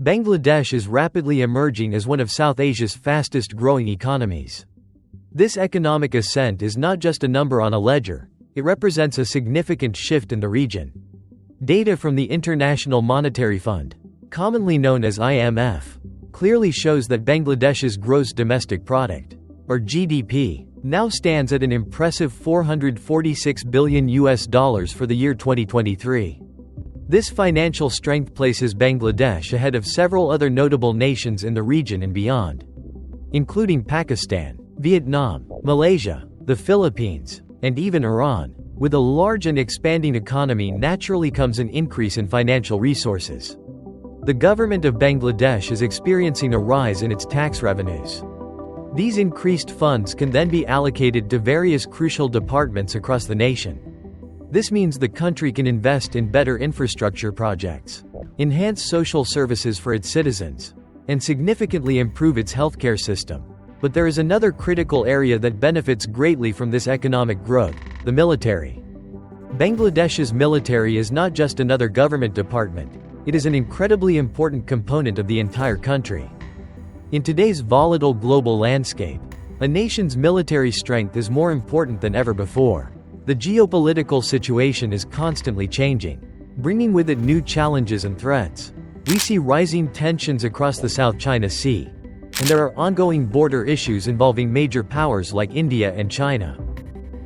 Bangladesh is rapidly emerging as one of South Asia's fastest-growing economies. This economic ascent is not just a number on a ledger, it represents a significant shift in the region. Data from the International Monetary Fund, commonly known as IMF, clearly shows that Bangladesh's gross domestic product, or GDP, now stands at an impressive $446 billion for the year 2023. This financial strength places Bangladesh ahead of several other notable nations in the region and beyond, including Pakistan, Vietnam, Malaysia, the Philippines, and even Iran. With a large and expanding economy naturally comes an increase in financial resources. The government of Bangladesh is experiencing a rise in its tax revenues. These increased funds can then be allocated to various crucial departments across the nation. This means the country can invest in better infrastructure projects, enhance social services for its citizens, and significantly improve its healthcare system. But there is another critical area that benefits greatly from this economic growth: the military. Bangladesh's military is not just another government department, it is an incredibly important component of the entire country. In today's volatile global landscape, a nation's military strength is more important than ever before. The geopolitical situation is constantly changing, bringing with it new challenges and threats. We see rising tensions across the South China Sea, and there are ongoing border issues involving major powers like India and China.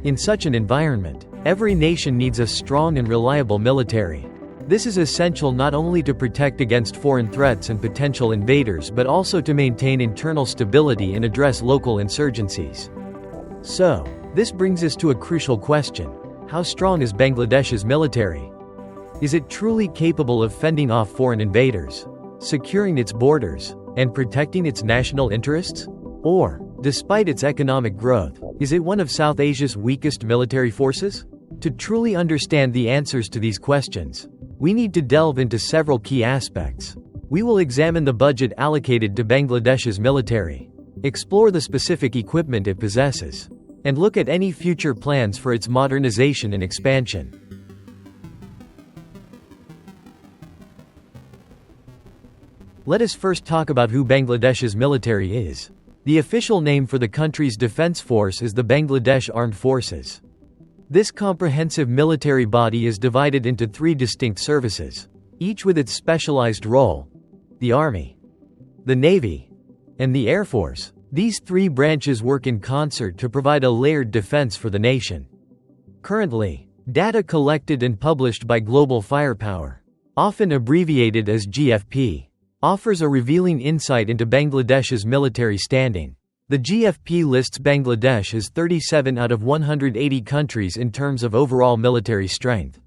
In such an environment, every nation needs a strong and reliable military. This is essential not only to protect against foreign threats and potential invaders but also to maintain internal stability and address local insurgencies. So, this brings us to a crucial question: how strong is Bangladesh's military? Is it truly capable of fending off foreign invaders, securing its borders, and protecting its national interests? Or, despite its economic growth, is it one of South Asia's weakest military forces? To truly understand the answers to these questions, we need to delve into several key aspects. We will examine the budget allocated to Bangladesh's military, explore the specific equipment it possesses, and look at any future plans for its modernization and expansion. Let us first talk about who Bangladesh's military is. The official name for the country's defense force is the Bangladesh Armed Forces. This comprehensive military body is divided into three distinct services, each with its specialized role: the Army, the Navy, and the Air Force. These three branches work in concert to provide a layered defense for the nation. Currently, data collected and published by Global Firepower, often abbreviated as GFP, offers a revealing insight into Bangladesh's military standing. The GFP lists Bangladesh as 37 out of 180 countries in terms of overall military strength.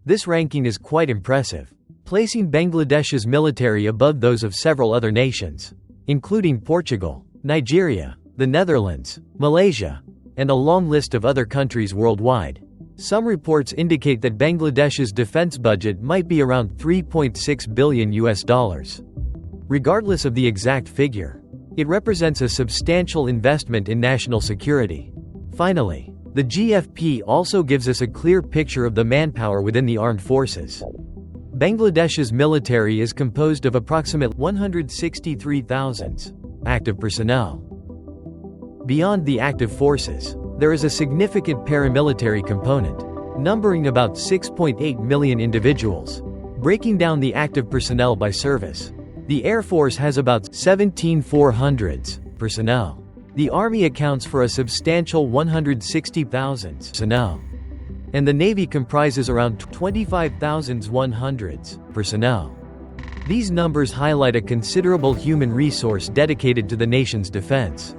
This ranking is quite impressive, placing Bangladesh's military above those of several other nations, including Portugal, Nigeria, the Netherlands, Malaysia, and a long list of other countries worldwide. Some reports indicate that Bangladesh's defense budget might be around $3.6 billion. Regardless of the exact figure, it represents a substantial investment in national security. Finally, the GFP also gives us a clear picture of the manpower within the armed forces. Bangladesh's military is composed of approximately 163,000 active personnel. Beyond the active forces, there is a significant paramilitary component, numbering about 6.8 million individuals. Breaking down the active personnel by service, the Air Force has about 17,400 personnel. The Army accounts for a substantial 160,000 personnel, and the Navy comprises around 25,100 personnel. These numbers highlight a considerable human resource dedicated to the nation's defense.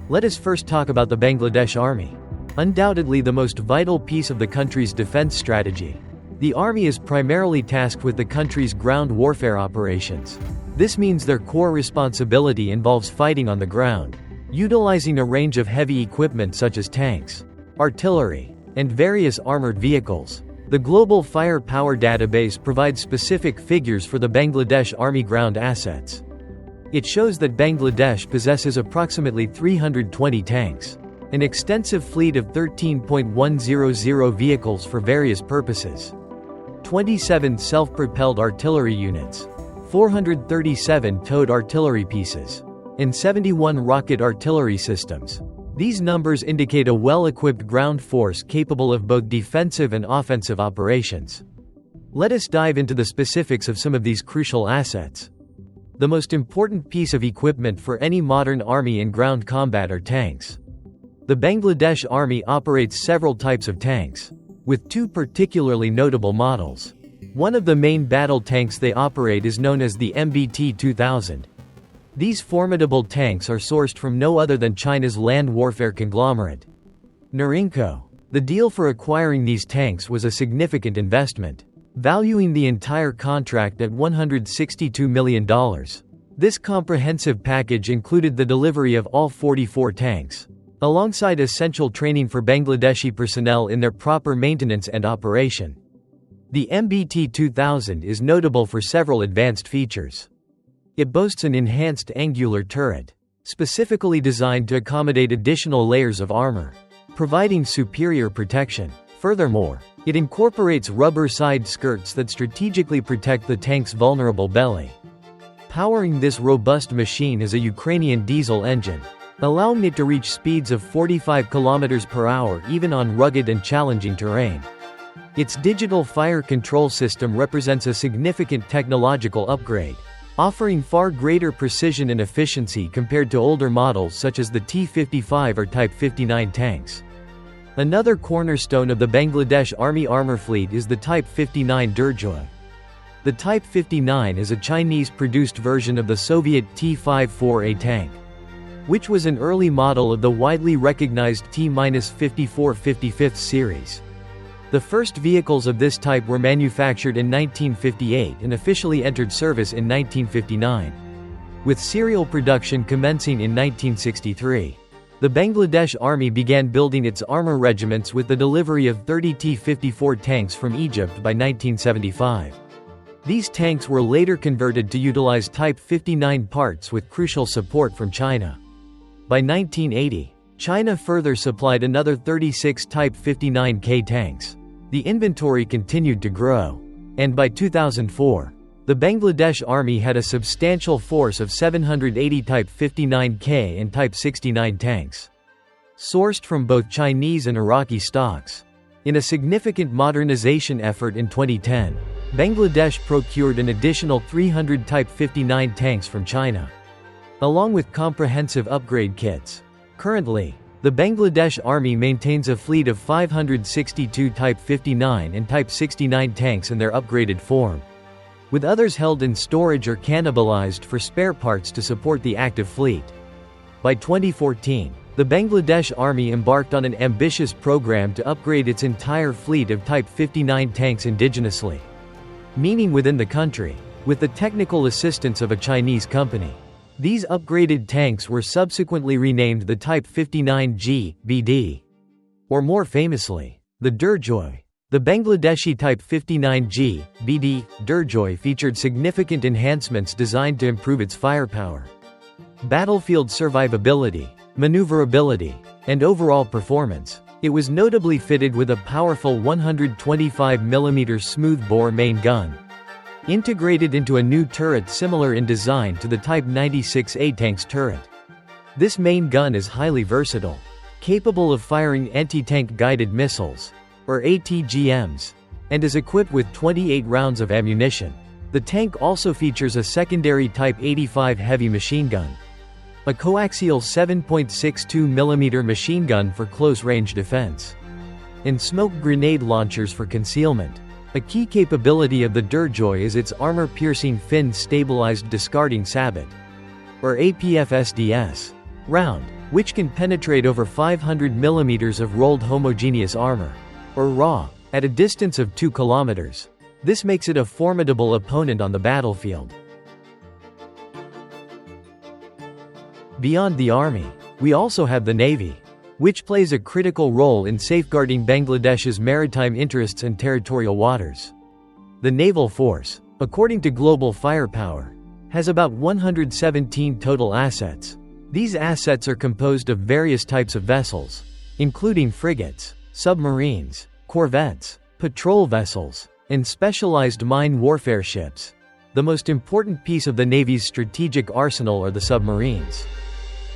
Let us first talk about the Bangladesh Army. Undoubtedly the most vital piece of the country's defense strategy. The Army is primarily tasked with the country's ground warfare operations. This means their core responsibility involves fighting on the ground, utilizing a range of heavy equipment such as tanks, artillery, and various armored vehicles. The Global Firepower database provides specific figures for the Bangladesh Army ground assets. It shows that Bangladesh possesses approximately 320 tanks, an extensive fleet of 13.100 vehicles for various purposes. 27 self-propelled artillery units, 437 towed artillery pieces, and 71 rocket artillery systems. These numbers indicate a well-equipped ground force capable of both defensive and offensive operations. Let us dive into the specifics of some of these crucial assets. The most important piece of equipment for any modern army in ground combat are tanks. The Bangladesh Army operates several types of tanks, with two particularly notable models. One of the main battle tanks they operate is known as the MBT-2000. These formidable tanks are sourced from no other than China's land warfare conglomerate, Norinco. The deal for acquiring these tanks was a significant investment, valuing the entire contract at $162 million. This comprehensive package included the delivery of all 44 tanks, alongside essential training for Bangladeshi personnel in their proper maintenance and operation. The MBT-2000 is notable for several advanced features. It boasts an enhanced angular turret, specifically designed to accommodate additional layers of armor, providing superior protection. Furthermore, it incorporates rubber side skirts that strategically protect the tank's vulnerable belly. Powering this robust machine is a Ukrainian diesel engine, allowing it to reach speeds of 45 km per hour even on rugged and challenging terrain. Its digital fire control system represents a significant technological upgrade, offering far greater precision and efficiency compared to older models such as the T-55 or Type 59 tanks. Another cornerstone of the Bangladesh Army armor fleet is the Type 59 Durjoy. The Type 59 is a Chinese-produced version of the Soviet T-54A tank, which was an early model of the widely recognized T-54-55 series. The first vehicles of this type were manufactured in 1958 and officially entered service in 1959, with serial production commencing in 1963. The Bangladesh Army began building its armor regiments with the delivery of 30 T-54 tanks from Egypt by 1975. These tanks were later converted to utilize Type 59 parts with crucial support from China. By 1980, China further supplied another 36 Type 59K tanks. The inventory continued to grow, and by 2004, the Bangladesh Army had a substantial force of 780 Type 59K and Type 69 tanks, sourced from both Chinese and Iraqi stocks. In a significant modernization effort in 2010, Bangladesh procured an additional 300 Type 59 tanks from China, along with comprehensive upgrade kits. Currently, the Bangladesh Army maintains a fleet of 562 Type 59 and Type 69 tanks in their upgraded form, with others held in storage or cannibalized for spare parts to support the active fleet. By 2014, the Bangladesh Army embarked on an ambitious program to upgrade its entire fleet of Type 59 tanks indigenously, meaning within the country, with the technical assistance of a Chinese company. These upgraded tanks were subsequently renamed the Type 59G, BD, or more famously, the Durjoy. The Bangladeshi Type 59G, BD, Durjoy featured significant enhancements designed to improve its firepower, battlefield survivability, maneuverability, and overall performance. It was notably fitted with a powerful 125mm smoothbore main gun, integrated into a new turret similar in design to the Type 96A tank's turret. This main gun is highly versatile, capable of firing anti-tank guided missiles, or ATGMs, and is equipped with 28 rounds of ammunition. The tank also features a secondary Type 85 heavy machine gun, a coaxial 7.62mm machine gun for close-range defense, and smoke grenade launchers for concealment. A key capability of the Durjoy is its armor-piercing fin-stabilized discarding sabot, or APF-SDS, round, which can penetrate over 500 mm of rolled homogeneous armor, or RAW, at a distance of 2 kilometers. This makes it a formidable opponent on the battlefield. Beyond the Army, we also have the Navy, which plays a critical role in safeguarding Bangladesh's maritime interests and territorial waters. The naval force, according to Global Firepower, has about 117 total assets. These assets are composed of various types of vessels, including frigates, submarines, corvettes, patrol vessels, and specialized mine warfare ships. The most important piece of the Navy's strategic arsenal are the submarines.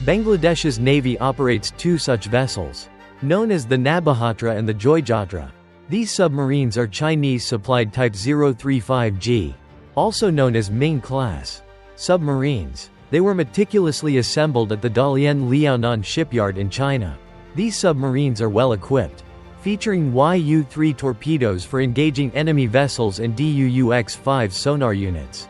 Bangladesh's Navy operates two such vessels, known as the Nabahatra and the Joyjatra. These submarines are Chinese-supplied Type 035G, also known as Ming-class submarines. They were meticulously assembled at the Dalian Liaonan shipyard in China. These submarines are well equipped, featuring Yu-3 torpedoes for engaging enemy vessels and DUUX-5 sonar units,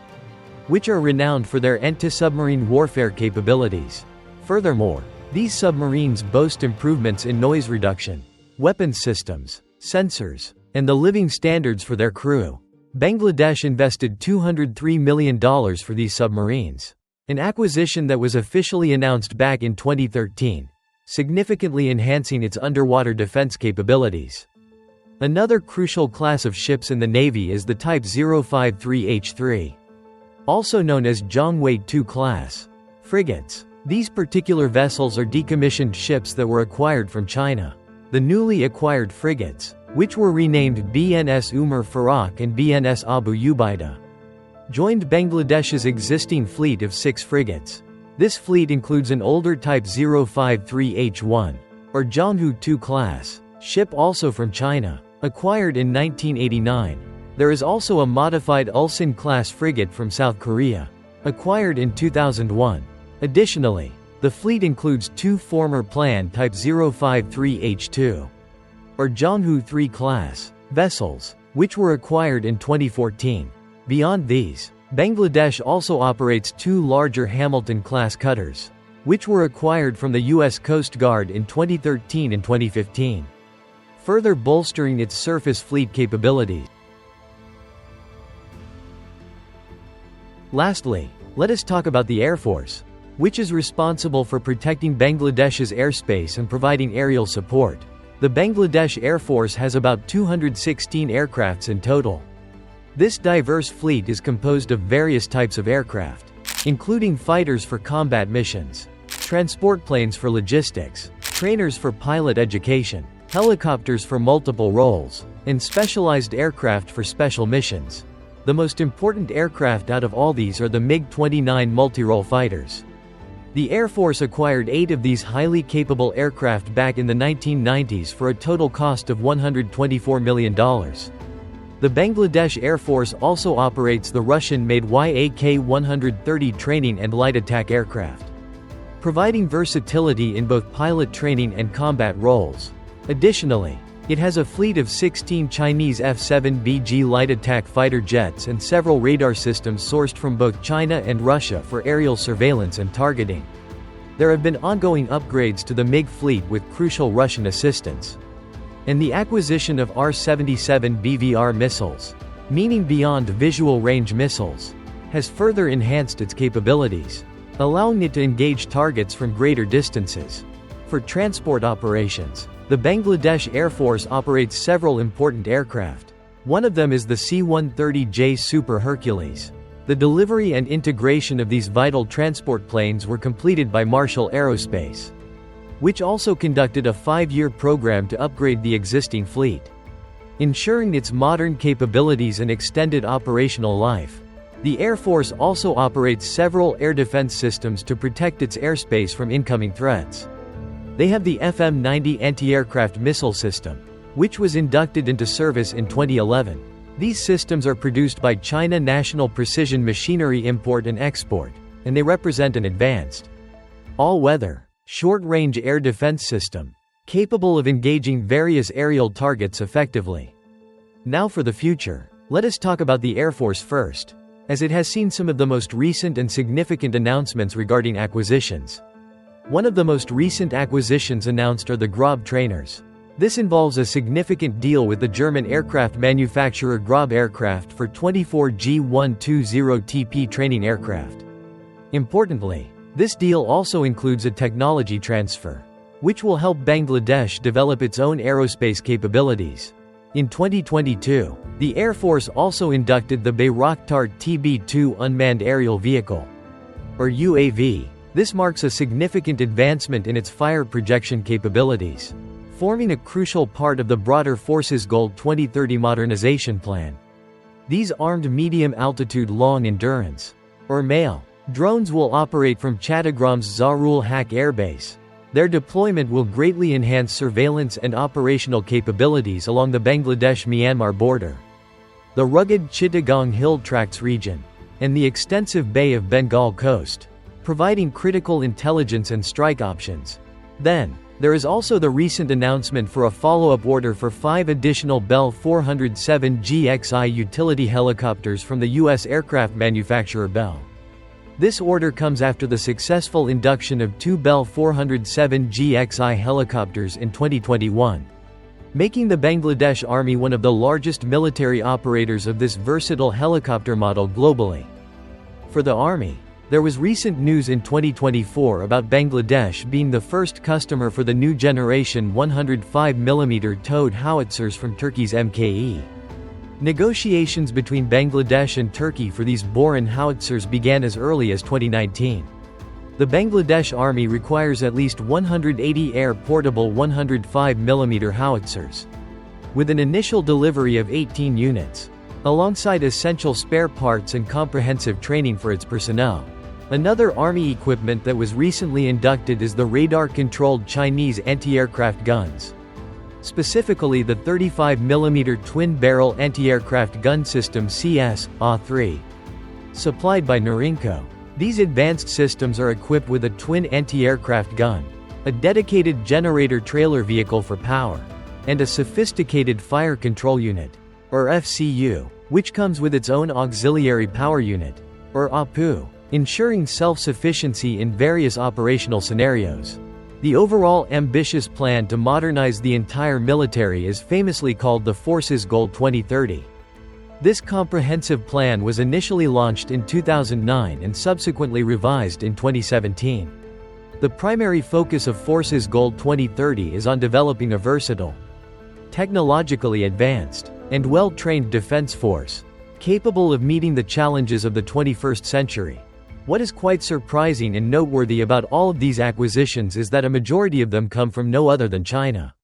which are renowned for their anti-submarine warfare capabilities. Furthermore, these submarines boast improvements in noise reduction, weapons systems, sensors, and the living standards for their crew. Bangladesh invested $203 million for these submarines, an acquisition that was officially announced back in 2013, significantly enhancing its underwater defense capabilities. Another crucial class of ships in the Navy is the Type 053H3, also known as Jiangwei II class frigates. These particular vessels are decommissioned ships that were acquired from China. The newly acquired frigates, which were renamed BNS Umar Farooq and BNS Abu Ubaida, joined Bangladesh's existing fleet of 6 frigates. This fleet includes an older Type 053H1, or Jianghu II class ship also from China, acquired in 1989. There is also a modified Ulsan class frigate from South Korea, acquired in 2001. Additionally, the fleet includes 2 former planned Type 053H2, or Jianghu III class vessels, which were acquired in 2014. Beyond these, Bangladesh also operates 2 larger Hamilton-class cutters, which were acquired from the U.S. Coast Guard in 2013 and 2015, further bolstering its surface fleet capabilities. Lastly, let us talk about the Air Force, which is responsible for protecting Bangladesh's airspace and providing aerial support. The Bangladesh Air Force has about 216 aircrafts in total. This diverse fleet is composed of various types of aircraft, including fighters for combat missions, transport planes for logistics, trainers for pilot education, helicopters for multiple roles, and specialized aircraft for special missions. The most important aircraft out of all these are the MiG-29 multirole fighters. The Air Force acquired 8 of these highly capable aircraft back in the 1990s for a total cost of $124 million. The Bangladesh Air Force also operates the Russian-made Yak-130 training and light attack aircraft, providing versatility in both pilot training and combat roles. Additionally, it has a fleet of 16 Chinese F-7BG light attack fighter jets and several radar systems sourced from both China and Russia for aerial surveillance and targeting. There have been ongoing upgrades to the MiG fleet with crucial Russian assistance, and the acquisition of R-77 BVR missiles, meaning beyond visual range missiles, has further enhanced its capabilities, allowing it to engage targets from greater distances. For transport operations, the Bangladesh Air Force operates several important aircraft. One of them is the C-130J Super Hercules. The delivery and integration of these vital transport planes were completed by Marshall Aerospace, which also conducted a 5-year program to upgrade the existing fleet, ensuring its modern capabilities and extended operational life. The Air Force also operates several air defense systems to protect its airspace from incoming threats. They have the FM-90 anti-aircraft missile system, which was inducted into service in 2011. These systems are produced by China National Precision Machinery Import and Export, and they represent an advanced, all-weather, short-range air defense system, capable of engaging various aerial targets effectively. Now for the future, let us talk about the Air Force first, as it has seen some of the most recent and significant announcements regarding acquisitions. One of the most recent acquisitions announced are the Grob trainers. This involves a significant deal with the German aircraft manufacturer Grob Aircraft for 24 G120TP training aircraft. Importantly, this deal also includes a technology transfer, which will help Bangladesh develop its own aerospace capabilities. In 2022, the Air Force also inducted the Bayraktar TB2 unmanned aerial vehicle, or UAV. This marks a significant advancement in its fire projection capabilities, forming a crucial part of the broader force's Goal 2030 modernization plan. These armed medium-altitude long-endurance, or MALE, drones will operate from Chattagram's Zarul Haq Air Base. Their deployment will greatly enhance surveillance and operational capabilities along the Bangladesh-Myanmar border, the rugged Chittagong Hill Tracts region, and the extensive Bay of Bengal coast, providing critical intelligence and strike options. Then, there is also the recent announcement for a follow-up order for 5 additional Bell 407G XI utility helicopters from the U.S. aircraft manufacturer Bell. This order comes after the successful induction of 2 Bell 407G XI helicopters in 2021, making the Bangladesh Army one of the largest military operators of this versatile helicopter model globally. For the Army, there was recent news in 2024 about Bangladesh being the first customer for the new generation 105mm towed howitzers from Turkey's MKE. Negotiations between Bangladesh and Turkey for these Boran howitzers began as early as 2019. The Bangladesh Army requires at least 180 air-portable 105mm howitzers, with an initial delivery of 18 units, alongside essential spare parts and comprehensive training for its personnel. Another Army equipment that was recently inducted is the radar-controlled Chinese anti-aircraft guns, specifically the 35mm twin-barrel anti-aircraft gun system CS-A3, supplied by Norinco. These advanced systems are equipped with a twin anti-aircraft gun, a dedicated generator trailer vehicle for power, and a sophisticated fire control unit, or FCU, which comes with its own auxiliary power unit, or APU, ensuring self-sufficiency in various operational scenarios. The overall ambitious plan to modernize the entire military is famously called the Forces Goal 2030. This comprehensive plan was initially launched in 2009 and subsequently revised in 2017. The primary focus of Forces Goal 2030 is on developing a versatile, technologically advanced, and well-trained defense force, capable of meeting the challenges of the 21st century. What is quite surprising and noteworthy about all of these acquisitions is that a majority of them come from no other than China.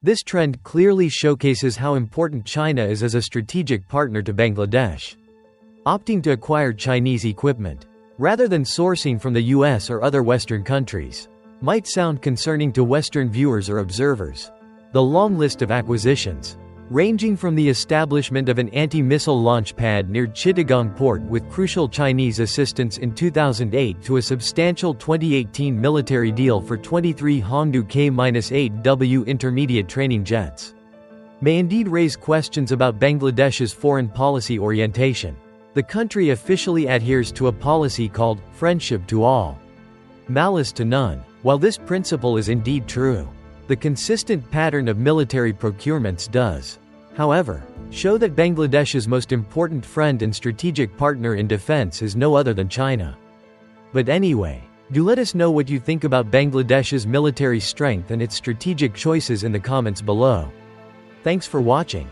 This trend clearly showcases how important China is as a strategic partner to Bangladesh. Opting to acquire Chinese equipment, rather than sourcing from the US or other Western countries, might sound concerning to Western viewers or observers. The long list of acquisitions, ranging from the establishment of an anti-missile launch pad near Chittagong port with crucial Chinese assistance in 2008 to a substantial 2018 military deal for 23 Hongdu K-8W intermediate training jets, may indeed raise questions about Bangladesh's foreign policy orientation. The country officially adheres to a policy called friendship to all, malice to none. While this principle is indeed true, the consistent pattern of military procurements does, however, show that Bangladesh's most important friend and strategic partner in defense is no other than China. But anyway, do let us know what you think about Bangladesh's military strength and its strategic choices in the comments below. Thanks for watching.